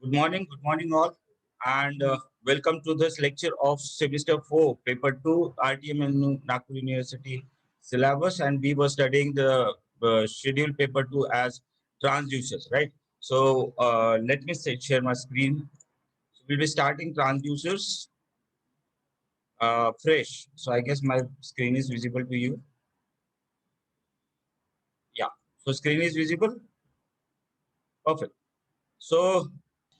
Good morning all, and welcome to this lecture of semester 4, paper 2, RTM in Nagpur University syllabus, and we were studying the schedule paper 2 as transducers, right? So let me share my screen. So we'll be starting transducers fresh. So I guess my screen is visible to you. Yeah. So screen is visible. Perfect. So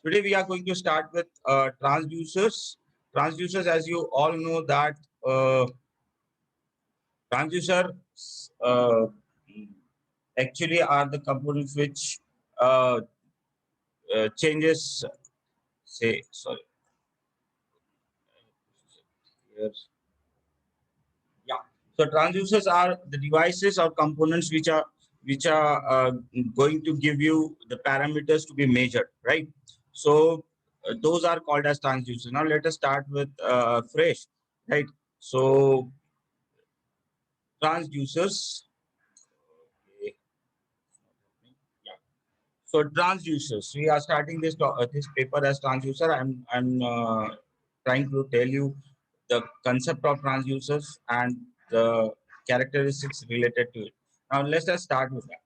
today we are going to start with transducers. Transducers, as you all know, that transducers actually are the components which uh, changes. Say sorry. Yes. Yeah. So transducers are the devices or components which are going to give you the parameters to be measured, right? So those are called as transducers. Now let us start with fresh, right? So transducers. Okay. Yeah. So transducers. We are starting this paper as transducer. I'm trying to tell you the concept of transducers and the characteristics related to it. Now let's just start with that.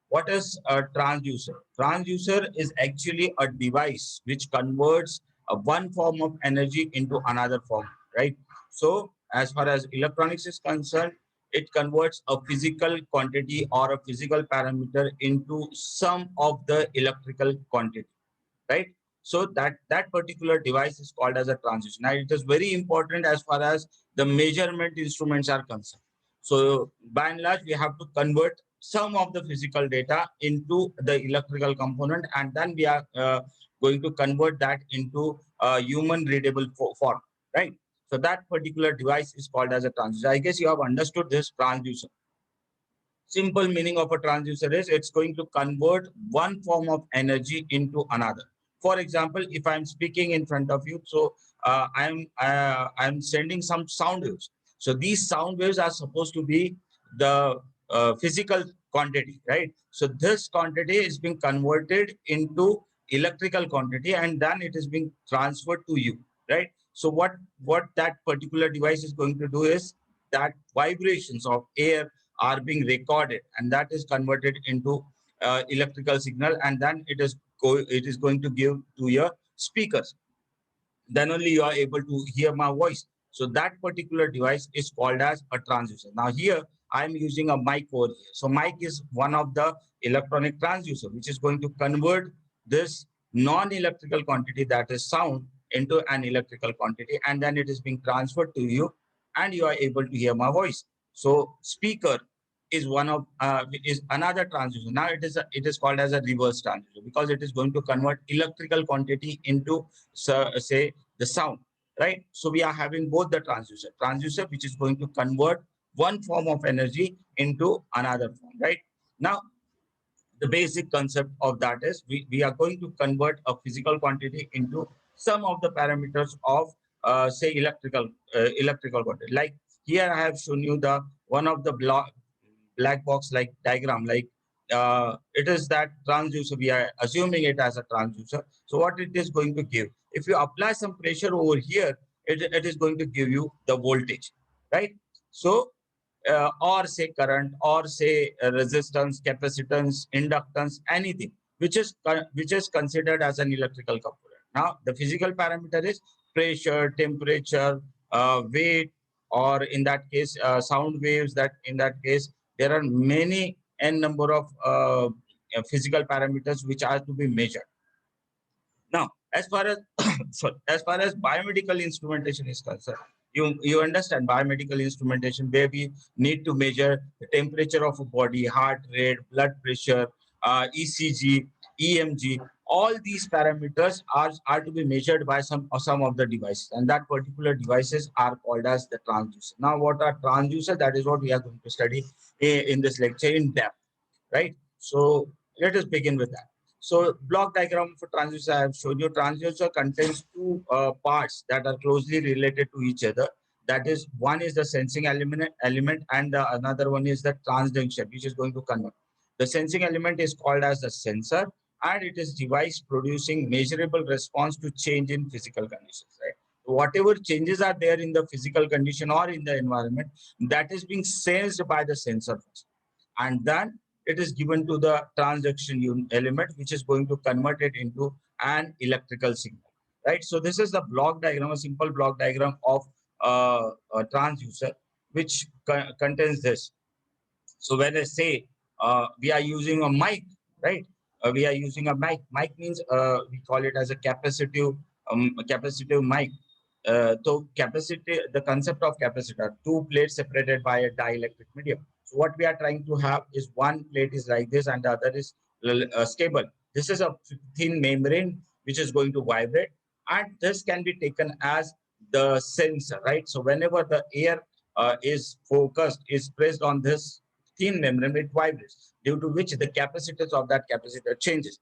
What is a transducer? Transducer is actually a device which converts one form of energy into another form, right? So as far as electronics is concerned, it converts a physical quantity or a physical parameter into some of the electrical quantity, right? So that particular device is called as a transducer. Now it is very important as far as the measurement instruments are concerned. So by and large, we have to convert some of the physical data into the electrical component, and then we are going to convert that into a human readable form, right? So that particular device is called as a transducer. I guess you have understood this transducer. Simple meaning of a transducer is it's going to convert one form of energy into another. For example, if I'm speaking in front of you, so I'm sending some sound waves. So these sound waves are supposed to be the physical quantity, right? So this quantity is being converted into electrical quantity, and then it is being transferred to you, right? So what that particular device is going to do is that vibrations of air are being recorded, and that is converted into electrical signal, and then it is going to give to your speakers. Then only you are able to hear my voice. So that particular device is called as a transducer. Now here I am using a mic over here. So mic is one of the electronic transducer which is going to convert this non-electrical quantity, that is sound, into an electrical quantity, and then it is being transferred to you, and you are able to hear my voice. So speaker is another transducer. Now it is called as a reverse transducer because it is going to convert electrical quantity into, say, the sound, right? So we are having both the transducer which is going to convert one form of energy into another form, right? Now the basic concept of that is we are going to convert a physical quantity into some of the parameters of say electrical quantity. Like here I have shown you the one of the black box like diagram, like it is that transducer. We are assuming it as a transducer. So what it is going to give, if you apply some pressure over here, it is going to give you the voltage, right? So or say current, or say resistance, capacitance, inductance, anything which is considered as an electrical component. Now the physical parameter is pressure, temperature, weight, or in that case sound waves. That in that case there are many n number of physical parameters which are to be measured. Now, as far as sorry, as far as biomedical instrumentation is concerned, you understand biomedical instrumentation where we need to measure the temperature of a body, heart rate, blood pressure, ECG, EMG. All these parameters are to be measured by some of the devices, and that particular devices are called as the transducer. Now, what are transducer? That is what we are going to study in this lecture in depth, right? So let us begin with that. So block diagram for transducer I have shown you. Transducer contains two parts that are closely related to each other. That is, one is the sensing element, and the another one is the transduction, which is going to convert. The sensing element is called as the sensor, and it is device producing measurable response to change in physical conditions, right? Whatever changes are there in the physical condition or in the environment, that is being sensed by the sensor first, and then it is given to the transduction element, which is going to convert it into an electrical signal, right? So this is the block diagram, a simple block diagram of a transducer, which contains this. So when I say we are using a mic, right? We are using a mic. Mic means we call it as a capacitive mic. So capacity, the concept of capacitor, two plates separated by a dielectric medium. So what we are trying to have is one plate is like this and the other is stable. This is a thin membrane which is going to vibrate, and this can be taken as the sensor, right? So whenever the air is pressed on this thin membrane, it vibrates, due to which the capacitance of that capacitor changes,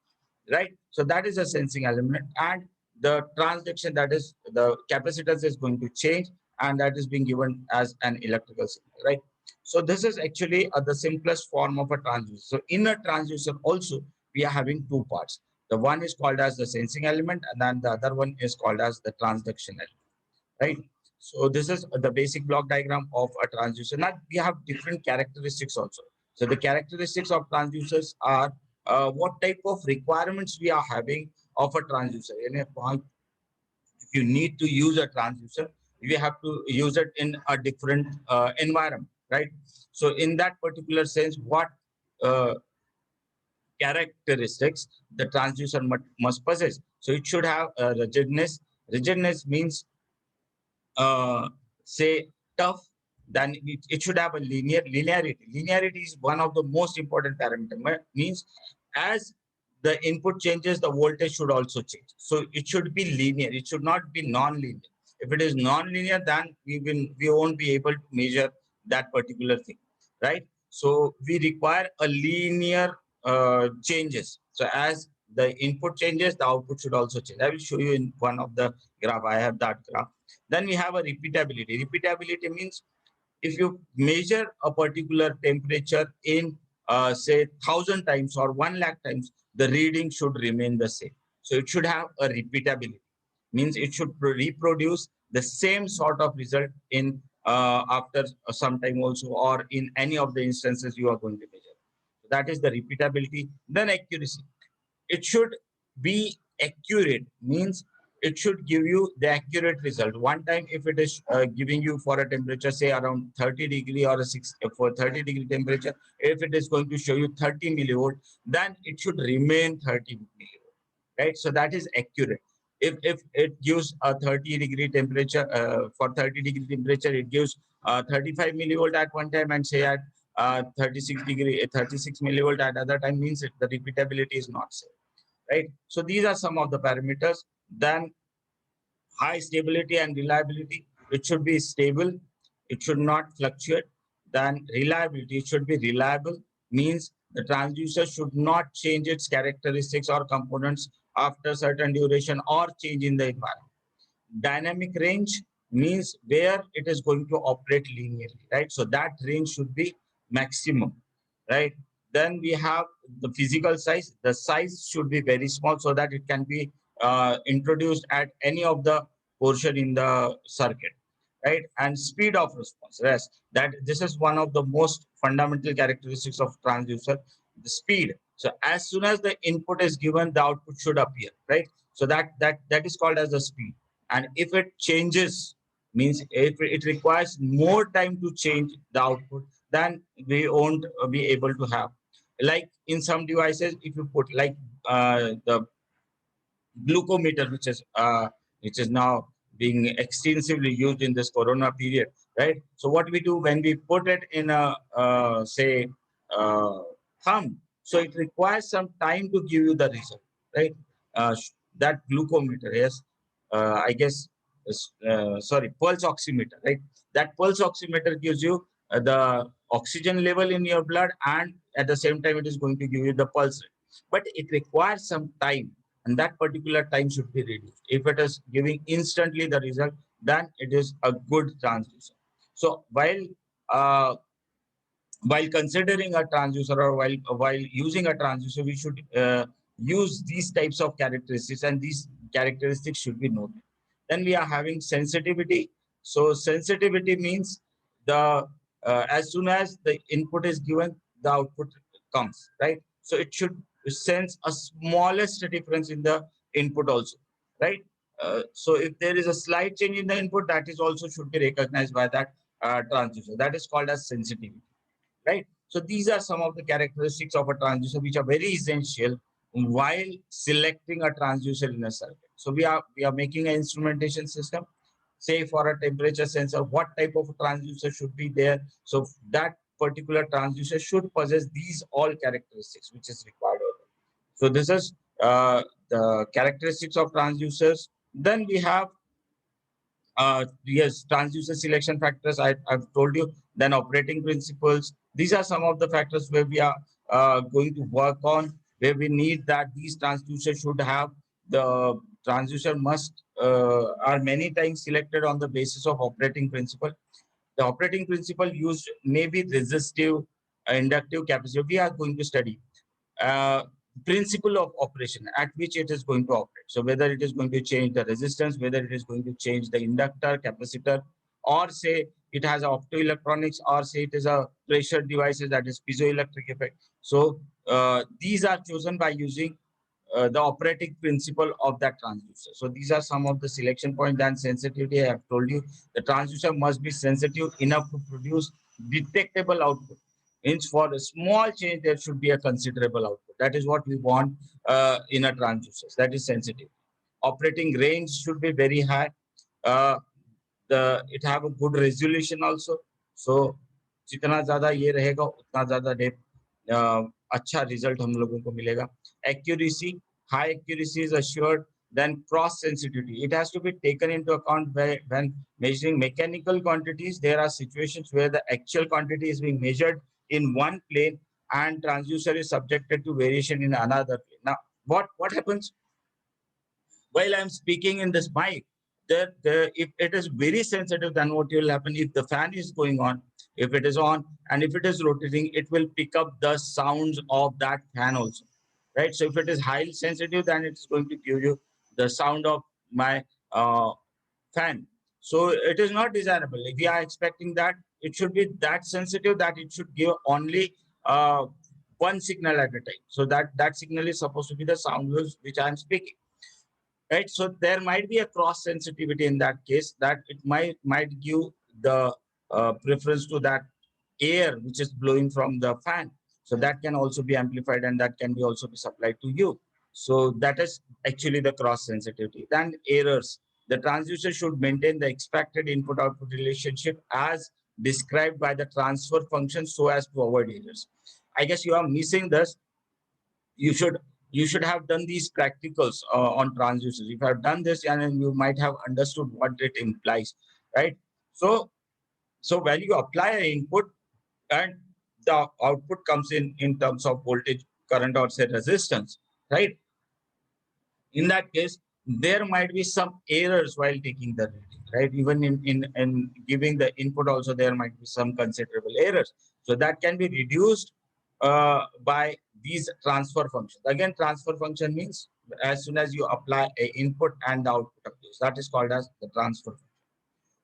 right? So that is a sensing element, and the transduction, that is the capacitance, is going to change, and that is being given as an electrical signal, right? So this is actually the simplest form of a transducer. So in a transducer also, we are having two parts. The one is called as the sensing element, and then the other one is called as the transduction element, right? So this is the basic block diagram of a transducer. Now we have different characteristics also. So the characteristics of transducers are what type of requirements we are having of a transducer. In a point, if you need to use a transducer, you have to use it in a different environment, right? So in that particular sense, what uh, characteristics the transducer must possess? So it should have rigidness. Rigidness means say tough, then it should have a linearity. Linearity is one of the most important parameter. Means as the input changes, the voltage should also change. So it should be linear. It should not be non-linear. If it is non-linear, then we won't be able to measure that particular thing, right? So we require a linear changes. So as the input changes, the output should also change. I will show you in one of the graph. I have that graph. Then we have a repeatability. Repeatability means if you measure a particular temperature in say 1,000 times or 1 lakh times, the reading should remain the same. So it should have a repeatability. Means it should reproduce the same sort of result in after some time also, or in any of the instances you are going to measure. So that is the repeatability. Then accuracy. It should be accurate, means it should give you the accurate result. One time if it is giving you for a temperature say around 30 degree or a 6 for 30-degree temperature, if it is going to show you 30 millivolt, then it should remain 30 millivolt, right? So that is accurate. If it gives a 30-degree temperature, for 30-degree temperature it gives 35 millivolt at one time, and say at 36 millivolt at other time, means the repeatability is not safe, right? So these are some of the parameters. Then high stability and reliability. It should be stable. It should not fluctuate. Then reliability. It should be reliable. Means the transducer should not change its characteristics or components after certain duration or change in the environment. Dynamic range means where it is going to operate linearly, right? So that range should be maximum, right? Then we have the physical size. The size should be very small so that it can be introduced at any of the portion in the circuit, right? And speed of response. Yes, that this is one of the most fundamental characteristics of transducer, the speed. So as soon as the input is given, the output should appear, right? So that is called as the speed. And if it changes, means if it requires more time to change the output, then we won't be able to have, like in some devices, if you put like the glucometer, which is now being extensively used in this corona period, right? So what we do when we put it in a say uh, thumb, so it requires some time to give you the result, right? That glucometer, yes, I guess, sorry, pulse oximeter, right? That pulse oximeter gives you the oxygen level in your blood, and at the same time, it is going to give you the pulse rate. But it requires some time, and that particular time should be reduced. If it is giving instantly the result, then it is a good transducer. So uh, while considering a transducer, or while using a transducer, we should use these types of characteristics, and these characteristics should be noted. Then we are having sensitivity. So sensitivity means the as soon as the input is given, the output comes, right? So it should sense a smallest difference in the input also, right? So if there is a slight change in the input, that is also should be recognized by that transducer. That is called as sensitivity, right? So these are some of the characteristics of a transducer which are very essential while selecting a transducer in a circuit. So we are making an instrumentation system. Say for a temperature sensor, what type of transducer should be there? So that particular transducer should possess these all characteristics which is required. So this is the characteristics of transducers. Then we have yes, transducer selection factors. I've told you. Then operating principles. These are some of the factors where we are going to work on, where we need that these transducers should have the transducer must are many times selected on the basis of operating principle. The operating principle used may be resistive, inductive, capacitive. We are going to study uh, principle of operation at which it is going to operate. So whether it is going to change the resistance, whether it is going to change the inductor, capacitor, or say it has optoelectronics, or say it is a pressure devices, that is piezoelectric effect. So these are chosen by using the operating principle of that transducer. So these are some of the selection points. And sensitivity, I have told you, the transducer must be sensitive enough to produce detectable output. Means for a small change, there should be a considerable output. That is what we want in a transducer. That is sensitive. Operating range should be very high. Uh, it have a good resolution also. So जितना ज़्यादा ये रहेगा उतना ज़्यादा अच्छा result हम लोगों को मिलेगा. Accuracy, high accuracy is assured. Then cross sensitivity, it has to be taken into account when measuring mechanical quantities. There are situations where the actual quantity is being measured in one plane and transducer is subjected to variation in another plane. Now, what happens while I'm speaking in this mic? If it is very sensitive, then what will happen if the fan is going on, if it is on, and if it is rotating, it will pick up the sounds of that fan also, right? So if it is highly sensitive, then it's going to give you the sound of my fan. So it is not desirable. If we are expecting that, it should be that sensitive that it should give only one signal at a time. So that signal is supposed to be the sound waves which I am speaking, right? So there might be a cross sensitivity in that case, that it might give the preference to that air which is blowing from the fan. So that can also be amplified, and that can be also be supplied to you. So that is actually the cross sensitivity. Then errors. The transducer should maintain the expected input output relationship as described by the transfer function so as to avoid errors. I guess you are missing this. you should you should have done these practicals on transducers. If you have done this, and then you might have understood what it implies, right? So when you apply an input and the output comes in terms of voltage, current, or say resistance, right? In that case, there might be some errors while taking the reading, right? Even in giving the input also, there might be some considerable errors. So that can be reduced by these transfer functions. Again, transfer function means as soon as you apply a input and the output appears, that is called as the transfer function.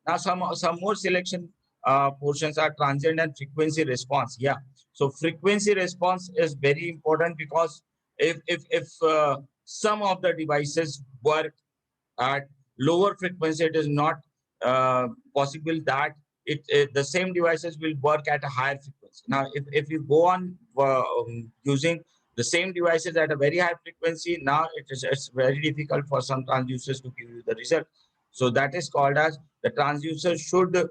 Now, some more selection portions are transient and frequency response. Yeah. So frequency response is very important, because if some of the devices work at lower frequency, it is not possible that the same devices will work at a higher frequency. Now, if you go on using the same devices at a very high frequency, now it's very difficult for some transducers to give you the result. So that is called as the transducer should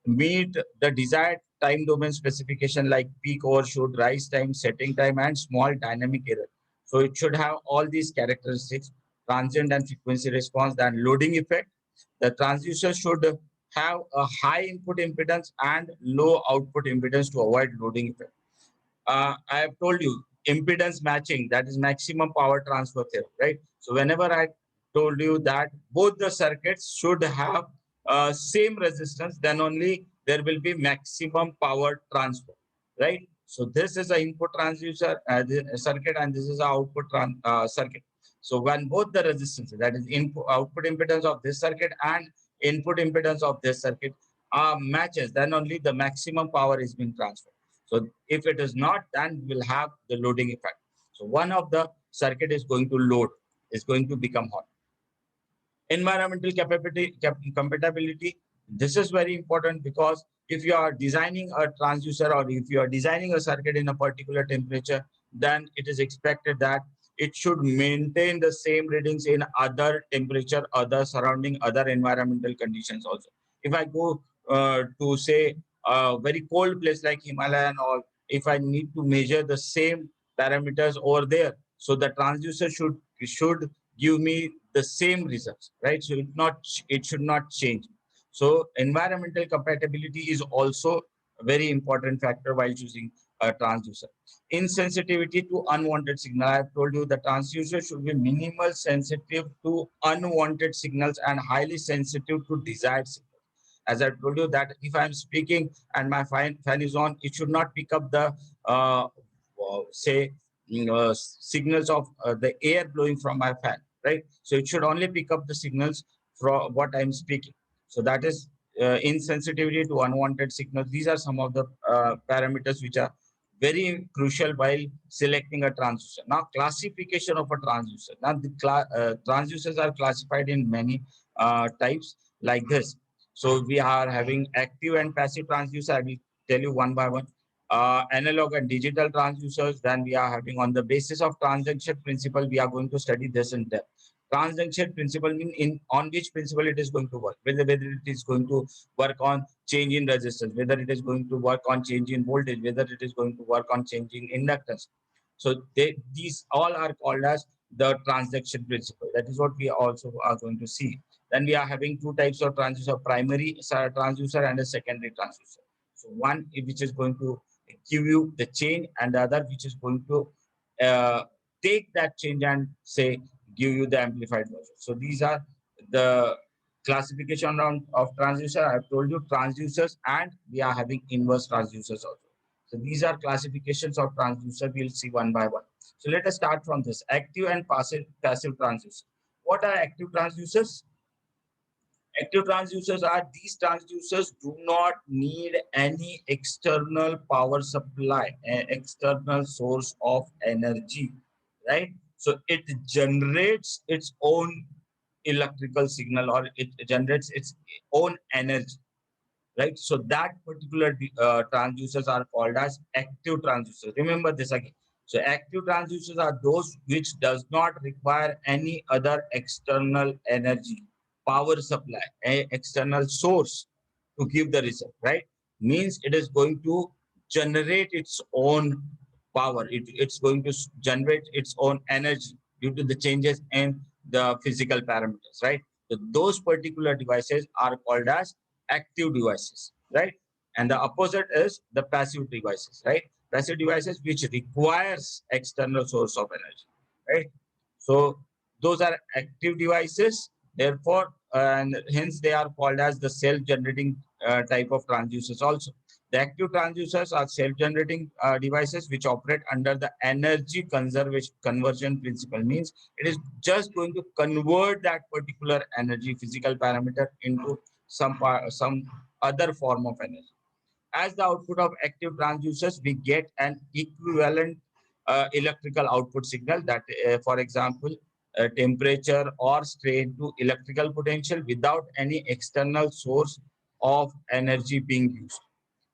meet the desired time domain specification, like peak overshoot, rise time, setting time, and small dynamic error. So it should have all these characteristics: transient and frequency response. Then loading effect. The transducer should have a high input impedance and low output impedance to avoid loading effect. I have told you impedance matching, that is maximum power transfer theorem, right? So whenever I told you that both the circuits should have same resistance, then only there will be maximum power transfer, right? So this is an input transducer circuit, and this is an output circuit. So when both the resistances, that is input output impedance of this circuit and input impedance of this circuit, are matches, then only the maximum power is being transferred. So if it is not, then we'll have the loading effect. So one of the circuit is going to load, is going to become hot. Environmental compatibility. This is very important, because if you are designing a transducer, or if you are designing a circuit in a particular temperature, then it is expected that it should maintain the same readings in other temperature, other surrounding, other environmental conditions also. If I go to say a very cold place like Himalaya and all, if I need to measure the same parameters over there, so the transducer should give me the same results, right? So it should not change. So environmental compatibility is also a very important factor while choosing a transducer. Insensitivity to unwanted signal. I have told you the transducer should be minimal sensitive to unwanted signals and highly sensitive to desired signals. As I told you that if I'm speaking and my fan is on, it should not pick up the say signals of the air blowing from my fan, right? So it should only pick up the signals from what I'm speaking. So that is insensitivity to unwanted signals. These are some of the parameters which are very crucial while selecting a transducer. Now, classification of a transducer. Now, the transducers are classified in many types like this. So we are having active and passive transducer. I will tell you one by one. Analog and digital transducers. Then we are having, on the basis of transduction principle, we are going to study this in depth. Transduction principle mean on which principle it is going to work, whether it is going to work on change in resistance, whether it is going to work on change in voltage, whether it is going to work on changing inductance. So these all are called as the transduction principle. That is what we also are going to see. Then we are having two types of transducer: primary transducer and a secondary transducer. So one which is going to give you the change, and the other which is going to uh, take that change and say give you the amplified version. So these are the classification of transducer. I've told you transducers, and we are having inverse transducers also. So these are classifications of transducer. We'll see one by one. So let us start from this: active and passive transducer. What are active transducers? Active transducers are these transducers do not need any external power supply, external source of energy, right? So it generates its own electrical signal, or it generates its own energy, right? So that particular transducers are called as active transducers. Remember this again. So active transducers are those which does not require any other external energy, power supply, external source to give the result, right? Means it is going to generate its own power. It's going to generate its own energy due to the changes in the physical parameters, right? So those particular devices are called as active devices, right? And the opposite is the passive devices, right? Passive devices which requires external source of energy, right? So those are active devices, therefore, and hence they are called as the self-generating type of transducers also. The active transducers are self-generating devices which operate under the energy conversion principle. Means it is just going to convert that particular energy, physical parameter, into some other form of energy. As the output of active transducers, we get an equivalent electrical output signal that, for example, temperature or strain to electrical potential without any external source of energy being used,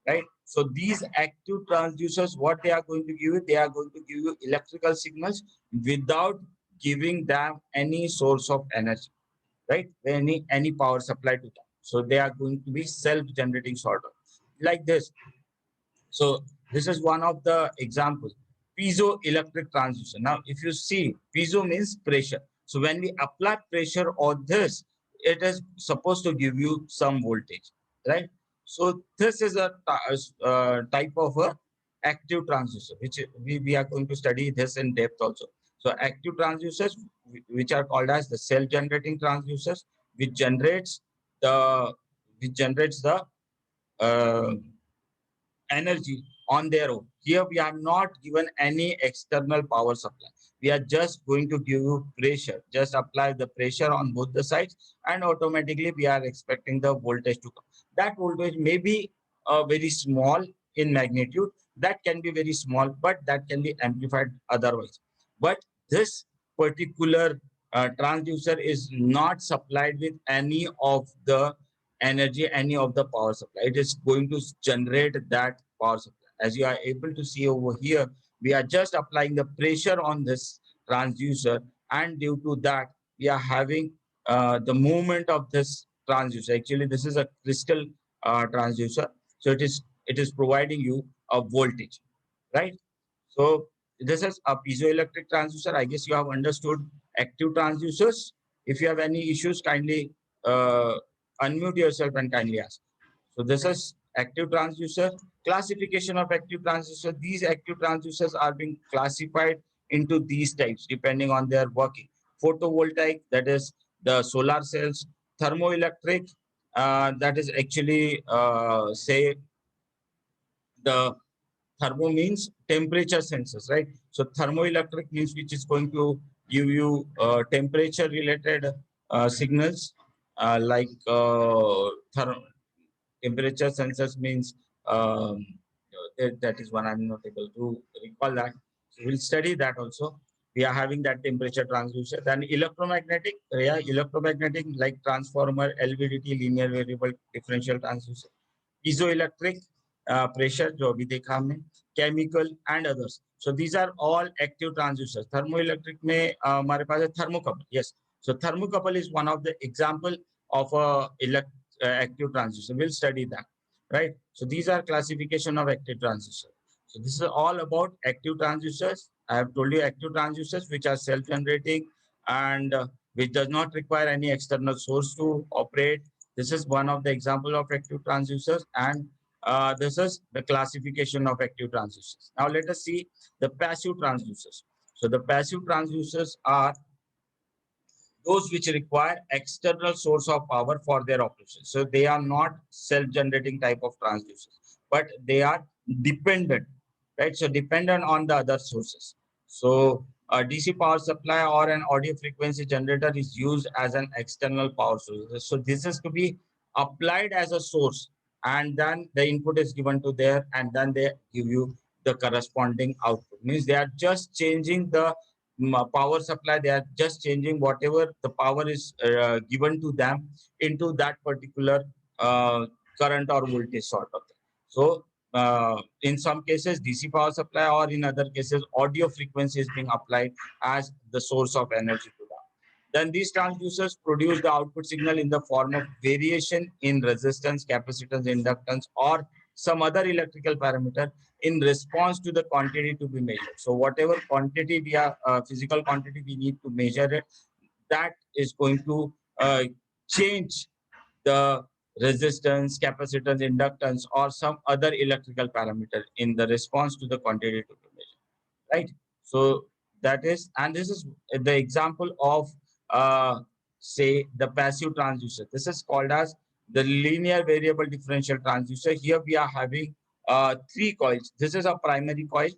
right? So these active transducers, what they are going to give you, they are going to give you electrical signals without giving them any source of energy, right? Any power supply to them. So they are going to be self-generating sort of like this. So this is one of the examples. Piezoelectric transducer. Now, if you see, piezo means pressure. So when we apply pressure on this, it is supposed to give you some voltage, right? So this is a type of a active transducer, which we are going to study this in depth also. So active transducers, which are called as the self-generating transducers, which generates the which generates the uh, energy on their own. Here we are not given any external power supply. We are just going to give you pressure. Just apply the pressure on both the sides, and automatically we are expecting the voltage to come. That voltage may be very small in magnitude. That can be very small, but that can be amplified otherwise. But this particular transducer is not supplied with any of the energy, any of the power supply. It is going to generate that power supply. As you are able to see over here, we are just applying the pressure on this transducer, and due to that, we are having the movement of this transducer. Actually, this is a crystal transducer, so it is providing you a voltage, right? So this is a piezoelectric transducer. I guess you have understood active transducers. If you have any issues, kindly uh, unmute yourself and kindly ask. So this is active transducer. Classification of active transducer. These active transducers are being classified into these types depending on their working. Photovoltaic, that is the solar cells. Thermoelectric, that is actually say the thermo means temperature sensors, right? So thermoelectric means which is going to give you temperature related signals, like temperature sensors means that is one I'm not able to recall that. So we'll study that also. We are having that temperature transducer. Then electromagnetic, yeah, electromagnetic like transformer, LVDT, linear variable differential transducer. Piezoelectric, pressure जो अभी देखा हमने, chemical and others. So these are all active transducers. Thermoelectric में हमारे पास है thermocouple. Yes. So thermocouple is one of the example of a active transducer. We'll study that, right? So these are classification of active transducers. So this is all about active transducers. I have told you active transducers which are self-generating and which does not require any external source to operate. This is one of the example of active transducers, and this is the classification of active transducers. Now let us see the passive transducers. So the passive transducers are those which require external source of power for their operation. So they are not self-generating type of transducers, but they are dependent, right? So dependent on the other sources. So a DC power supply or an audio frequency generator is used as an external power source. So this is to be applied as a source, and then the input is given to there, and then they give you the corresponding output. Means they are just changing the power supply. They are just changing whatever the power is given to them into that particular current or voltage sort of thing. So in some cases DC power supply, or in other cases audio frequency is being applied as the source of energy to them. Then these transducers produce the output signal in the form of variation in resistance, capacitance, inductance, or some other electrical parameter in response to the quantity to be measured. So whatever quantity we are, physical quantity we need to measure it, that is going to change the resistance, capacitance, inductance, or some other electrical parameter in the response to the quantity to be measured, right? So that is, and this is the example of, say, the passive transducer. This is called as the linear variable differential transducer. Here we are having three coils. This is a primary coil,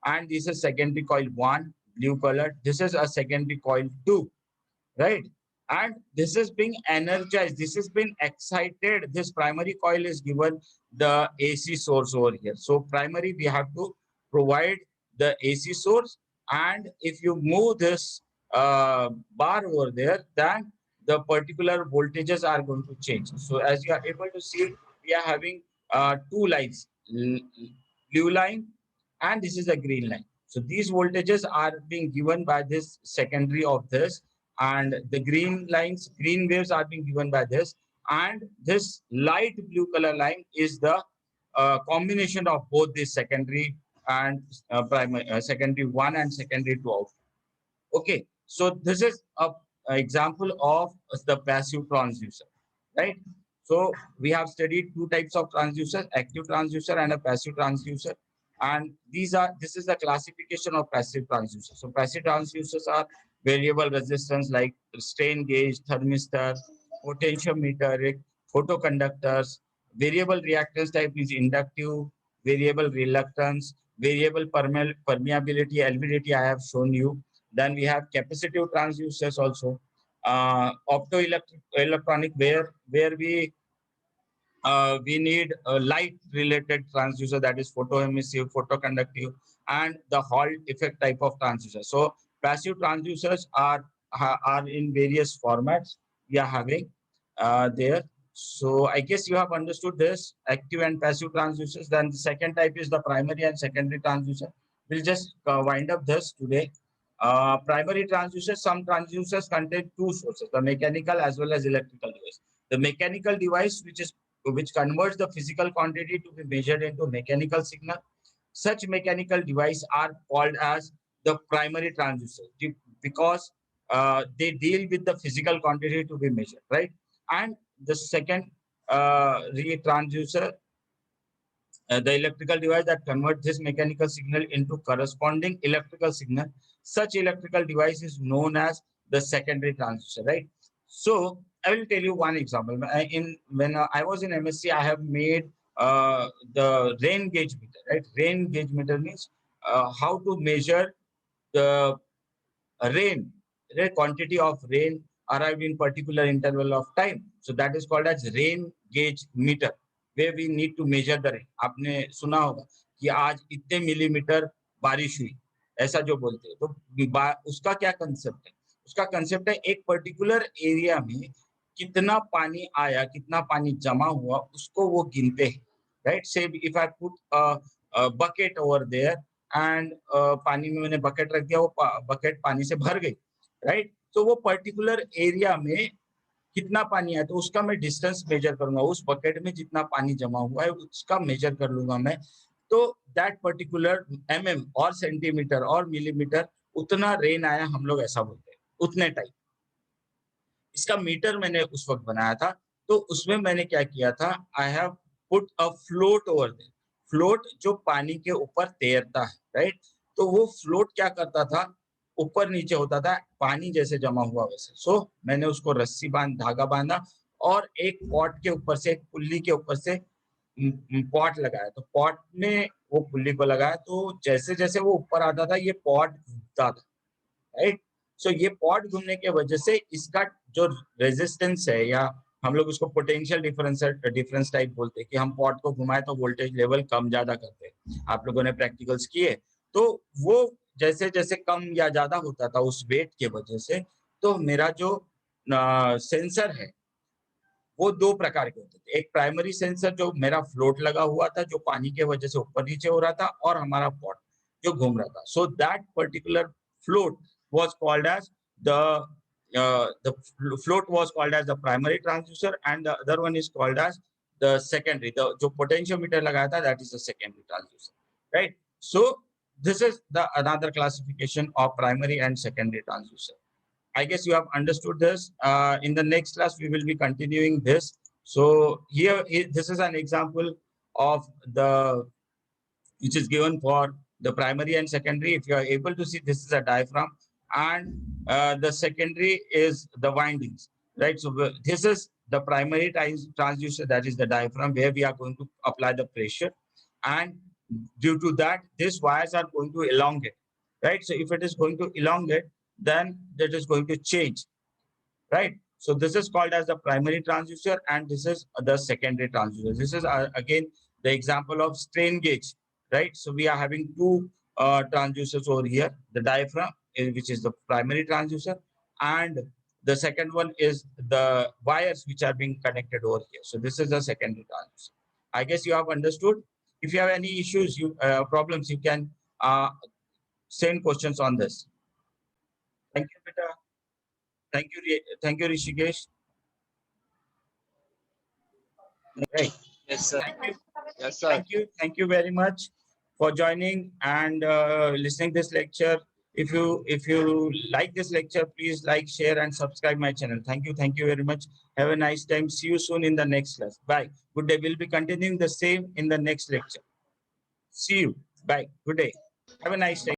and this is secondary coil 1, blue color. This is a secondary coil 2, right? And this is being energized, this is being excited. This primary coil is given the AC source over here. So primary, we have to provide the AC source, and if you move this bar over there, then the particular voltages are going to change. So as you are able to see, we are having two lines, blue line, and this is a green line. So these voltages are being given by this secondary of this, and the green lines, green waves are being given by this, and this light blue color line is the combination of both this secondary and primary, secondary 1 and secondary 2 output. Okay, so this is a example of the passive transducer, right? So we have studied two types of transducer, active transducer and a passive transducer. And this is the classification of passive transducers. So passive transducers are variable resistance like strain gauge, thermistor, potentiometer, photoconductors. Variable reactance type is inductive. variable reluctance, variable permeability, LVDT I have shown you. Then we have capacitive transducers also. Optoelectronic where we need a light related transducer, that is photoemissive, photoconductive, and the Hall effect type of transducer. So passive transducers are in various formats we are having there. So I guess you have understood this active and passive transducers. Then the second type is the primary and secondary transducer. We'll just wind up this today. Primary transducers, some transducers contain two sources, the mechanical as well as electrical device. The mechanical device, which converts the physical quantity to be measured into mechanical signal. Such mechanical devices are called as the primary transducer because they deal with the physical quantity to be measured, right? And the second transducer, the electrical device that converts this mechanical signal into corresponding electrical signal. Such electrical device is known as the secondary transducer, right? So I will tell you one example. When I was in MSc, I have made the rain gauge meter, right? Rain gauge meter means how to measure the rain, the quantity of rain arrived in particular interval of time. So that is called as rain gauge meter, where we need to measure the rain. आपने सुना होगा कि आज इतने millimetre बारिश हुई, ऐसा जो बोलते हैं, तो उसका क्या कंसेप्ट है? उसका कंसेप्ट है एक पर्टिकुलर एरिया में कितना पानी आया, कितना पानी जमा हुआ, उसको वो गिनते हैं, right? Say if I put bucket over there and पानी में मैंने बकेट रख दिया, वो बकेट पानी से भर गई, राइट? तो वो पर्टिकुलर एरिया में कितना पानी है, तो उसका मैं डिस्टेंस मेजर करूंगा, उस बकेट में जितना पानी जमा हुआ है उसका मेजर कर लूंगा मैं, तो दैट पर्टिकुलर mm और सेंटीमीटर और मिलीमीटर उतना रेन आया, हम लोग ऐसा बोलते हैं, उतने टाइप। इसका मीटर मैंने उस वक्त बनाया था, तो उसमें मैंने क्या किया था, I have put a float over there. Float जो पानी के ऊपर तैरता है, राइट? तो वो फ्लोट क्या करता था, ऊपर नीचे होता था, पानी जैसे जमा हुआ वैसे। सो मैंने उसको रस्सी धागा बांधा और एक पॉट के ऊपर से, एक पुल्ली के ऊपर से पॉट लगाया। तो पॉट में वो पुल्ली को लगाया, तो जैसे जैसे वो ऊपर आता था, ये पॉट घूमता था, राइट? सो ये पॉट घूमने के वजह से इसका जो रेजिस्टेंस है, या हम लोग उसको पोटेंशियल डिफरेंस टाइप बोलते हैं, कि हम पॉट को घुमाए तो वोल्टेज लेवल कम ज्यादा करते हैं। आप लोगों ने प्रैक्टिकल्स किए, तो वो जैसे जैसे कम या ज्यादा होता था उस वेट के वजह से, तो मेरा जो सेंसर है वो दो प्रकार के होते थे। एक प्राइमरी सेंसर जो मेरा फ्लोट लगा हुआ था, जो पानी के वजह से ऊपर नीचे हो रहा था, और हमारा पॉट जो घूम रहा था। So that particular float was called as the float was called as the primary transducer, and the other one is called as the secondary. The जो potentiometer लगाया था, that is the secondary transducer, right? So this is the another classification of primary and secondary transducer. I guess you have understood this. In the next class, we will be continuing this. So this is an example of the which is given for the primary and secondary. If you are able to see, this is a diaphragm, and the secondary is the windings, right? So this is the primary transducer, that is the diaphragm, where we are going to apply the pressure, and due to that, these wires are going to elongate, right? So if it is going to elongate, then that is going to change, right? So this is called as the primary transducer, and this is the secondary transducer. This is again the example of strain gauge, right? So we are having two transducers over here, the diaphragm, which is the primary transducer, and the second one is the wires which are being connected over here. So this is the secondary transducer. I guess you have understood. If you have any issues, problems, you can send questions on this. Thank you, Peter. Thank you, Rishikesh. Right. Yes, sir. Thank you. Yes, sir. Thank you very much for joining and listening this lecture. If you like this lecture, please like, share, and subscribe my channel. Thank you very much. Have a nice time. See you soon in the next class. Bye. Good day. We'll be continuing the same in the next lecture. See you. Bye. Good day. Have a nice day.